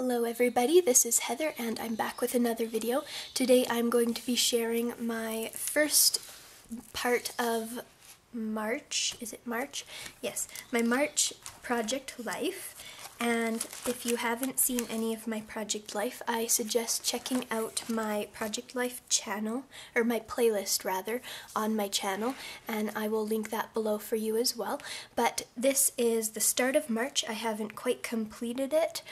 Hello everybody, this is Heather and I'm back with another video. Today I'm going to be sharing my first part of March. Is it March? Yes, my March project life. And if you haven't seen any of my project life, I suggest checking out my project life channel, or my playlist rather, on my channel, and I will link that below for you as well. But this is the start of March. I haven't quite completed it,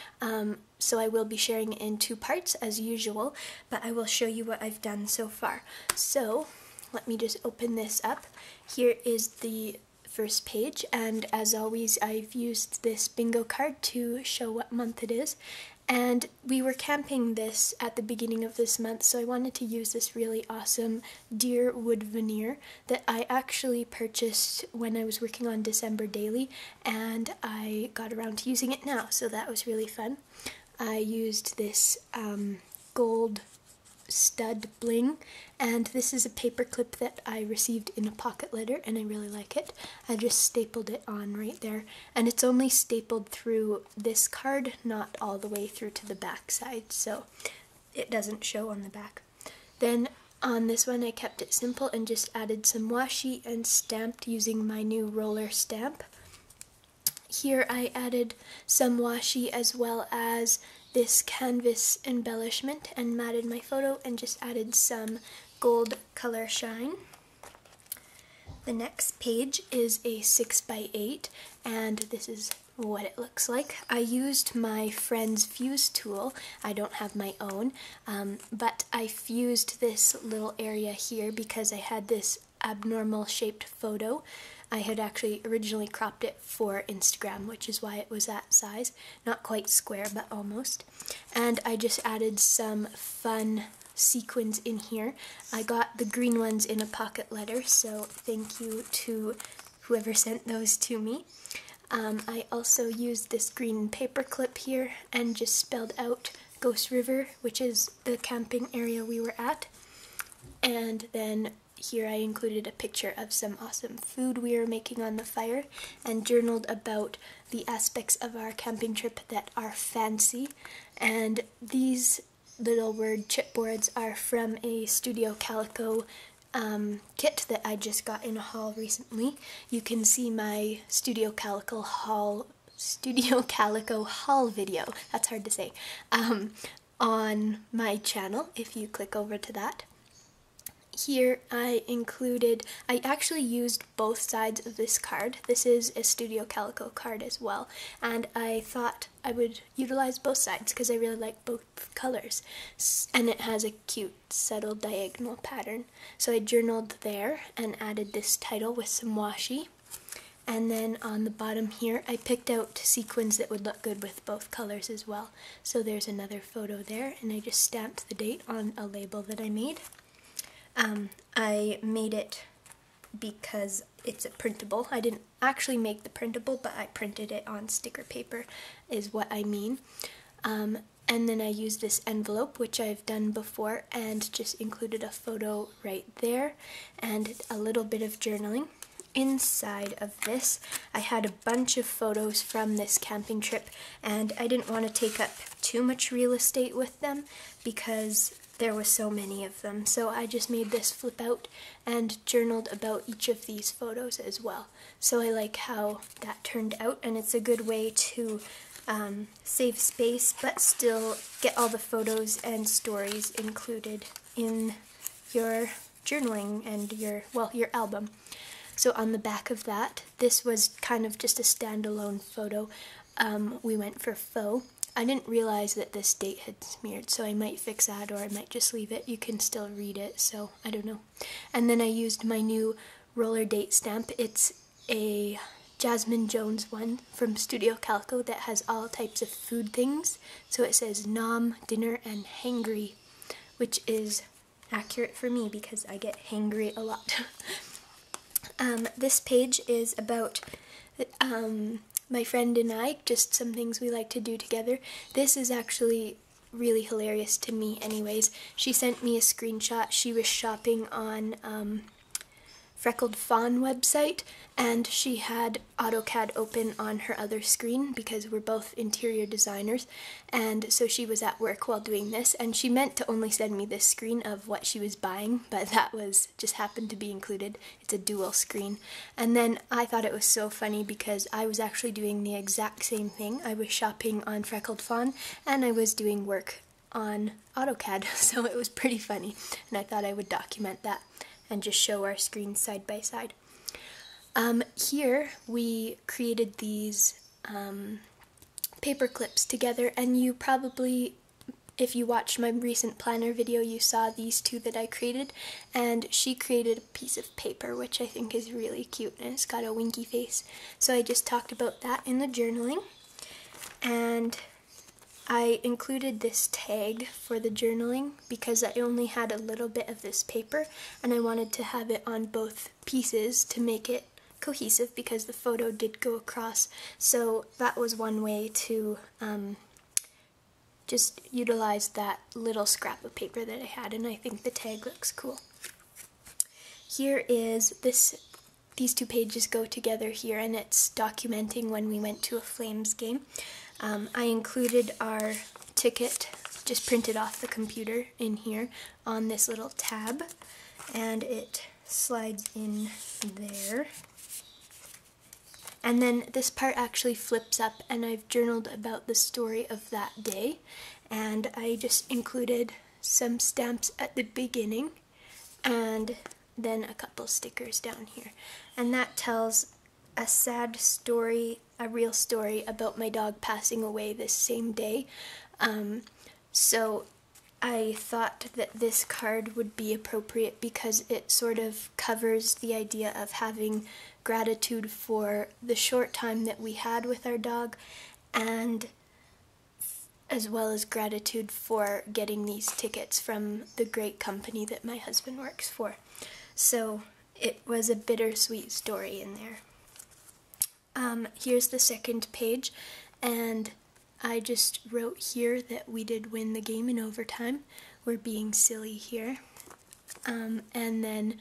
so I will be sharing it in two parts as usual, but I will show you what I've done so far. So let me just open this up. Here is the first page, and as always I've used this bingo card to show what month it is, and we were camping this at the beginning of this month, so I wanted to use this really awesome deer wood veneer that I actually purchased when I was working on December Daily, and I got around to using it now, so that was really fun. I used this gold stud bling, and this is a paper clip that I received in a pocket letter and I really like it. I just stapled it on right there, and it's only stapled through this card, not all the way through to the back side, so it doesn't show on the back. Then on this one I kept it simple and just added some washi and stamped using my new roller stamp. Here I added some washi as well as this canvas embellishment and matted my photo and just added some gold color shine. The next page is a 6x8 and this is what it looks like. I used my friend's fuse tool. I don't have my own, but I fused this little area here because I had this abnormal shaped photo. I had actually originally cropped it for Instagram, which is why it was that size. Not quite square, but almost. And I just added some fun sequins in here. I got the green ones in a pocket letter, so thank you to whoever sent those to me. I also used this green paper clip here and just spelled out Ghost River, which is the camping area we were at. And then here I included a picture of some awesome food we were making on the fire and journaled about the aspects of our camping trip that are fancy. And these little word chipboards are from a Studio Calico kit that I just got in a haul recently. You can see my Studio Calico haul video, that's hard to say, on my channel if you click over to that. Here I actually used both sides of this card. This is a Studio Calico card as well, and I thought I would utilize both sides because I really like both colors, and it has a cute subtle diagonal pattern. So I journaled there and added this title with some washi, and then on the bottom here I picked out sequins that would look good with both colors as well. So there's another photo there, and I just stamped the date on a label that I made. I made it because it's a printable. I didn't actually make the printable, but I printed it on sticker paper is what I mean. And then I used this envelope, which I've done before, and just included a photo right there and a little bit of journaling. Inside of this, I had a bunch of photos from this camping trip, and I didn't want to take up too much real estate with them because there were so many of them, so I just made this flip out and journaled about each of these photos as well. So I like how that turned out, and it's a good way to save space but still get all the photos and stories included in your journaling and your album. So on the back of that, this was kind of just a standalone photo. We went for faux. I didn't realize that this date had smeared, so I might fix that or I might just leave it. You can still read it, so I don't know. And then I used my new roller date stamp. It's a Jasmine Jones one from Studio Calico that has all types of food things. So it says nom, dinner, and hangry, which is accurate for me because I get hangry a lot. This page is about my friend and I, just some things we like to do together. This is actually really hilarious to me anyways. She sent me a screenshot. She was shopping on Freckled Fawn website, and she had AutoCAD open on her other screen because we're both interior designers, and so she was at work while doing this, and she meant to only send me this screen of what she was buying, but that was just happened to be included. It's a dual screen. And then I thought it was so funny because I was actually doing the exact same thing. I was shopping on Freckled Fawn and I was doing work on AutoCAD, so it was pretty funny, and I thought I would document that and just show our screens side by side. Here we created these paper clips together, and you probably, if you watched my recent planner video, you saw these two that I created, and she created a piece of paper which I think is really cute, and it's got a winky face. So I just talked about that in the journaling, and I included this tag for the journaling because I only had a little bit of this paper and I wanted to have it on both pieces to make it cohesive because the photo did go across. So that was one way to just utilize that little scrap of paper that I had, and I think the tag looks cool. Here is this. These two pages go together here, and it's documenting when we went to a Flames game. I included our ticket, just printed off the computer in here on this little tab, and it slides in there. And then this part actually flips up, and I've journaled about the story of that day, and I just included some stamps at the beginning and then a couple stickers down here. And that tells a sad story, a real story about my dog passing away this same day. So I thought that this card would be appropriate because it sort of covers the idea of having gratitude for the short time that we had with our dog, and as well as gratitude for getting these tickets from the great company that my husband works for. So it was a bittersweet story in there. Here's the second page, and I just wrote here that we did win the game in overtime. We're being silly here. And then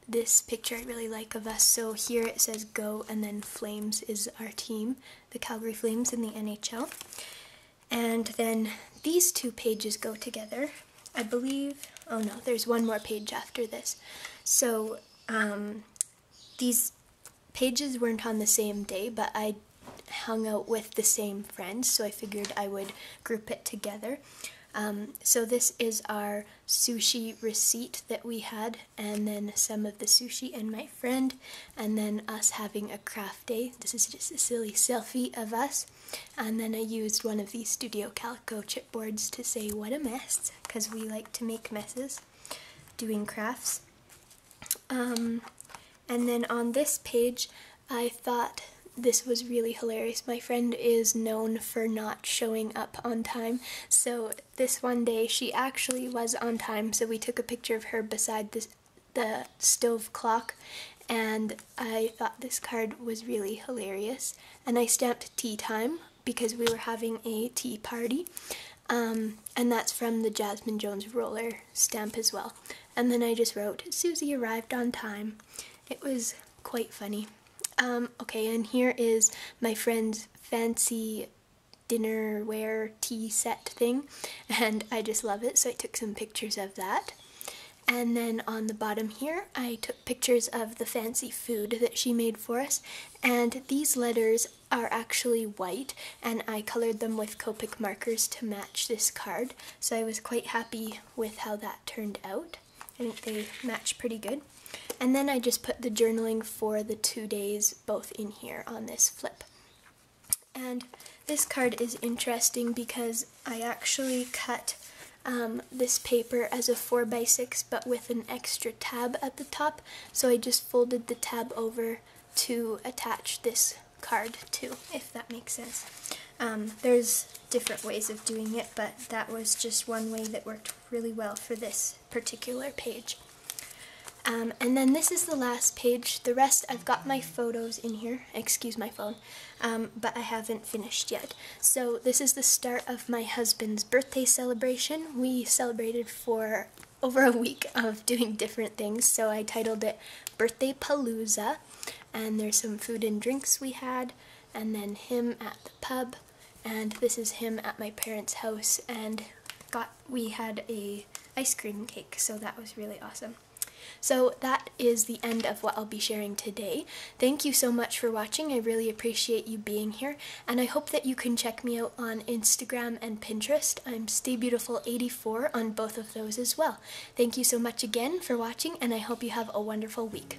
this picture I really like of us. So here it says go, and then Flames is our team, the Calgary Flames in the NHL. And then these two pages go together, I believe. Oh no, there's one more page after this. So these pages weren't on the same day, but I hung out with the same friends, so I figured I would group it together. So this is our sushi receipt that we had, and then some of the sushi and my friend, and then us having a craft day. This is just a silly selfie of us, and then I used one of these Studio Calico chipboards to say what a mess, because we like to make messes doing crafts. And then on this page, I thought this was really hilarious. My friend is known for not showing up on time, so this one day she actually was on time, so we took a picture of her beside the stove clock, and I thought this card was really hilarious. And I stamped tea time because we were having a tea party, and that's from the Jasmine Jones roller stamp as well. And then I just wrote, Susie arrived on time. It was quite funny. Okay, and here is my friend's fancy dinnerware tea set thing, and I just love it, so I took some pictures of that. And then on the bottom here, I took pictures of the fancy food that she made for us, and these letters are actually white, and I colored them with Copic markers to match this card, so I was quite happy with how that turned out. I think they match pretty good. And then I just put the journaling for the 2 days both in here on this flip. And this card is interesting because I actually cut this paper as a 4x6 but with an extra tab at the top, so I just folded the tab over to attach this card to, if that makes sense. There's different ways of doing it, but that was just one way that worked really well for this particular page. And then this is the last page. The rest, I've got my photos in here. Excuse my phone. But I haven't finished yet. So this is the start of my husband's birthday celebration. We celebrated for over a week of doing different things, so I titled it Birthday Palooza, and there's some food and drinks we had, and then him at the pub, and this is him at my parents' house, and we had a ice cream cake, so that was really awesome. So that is the end of what I'll be sharing today. Thank you so much for watching. I really appreciate you being here, and I hope that you can check me out on Instagram and Pinterest. I'm StayBeautiful84 on both of those as well. Thank you so much again for watching, and I hope you have a wonderful week.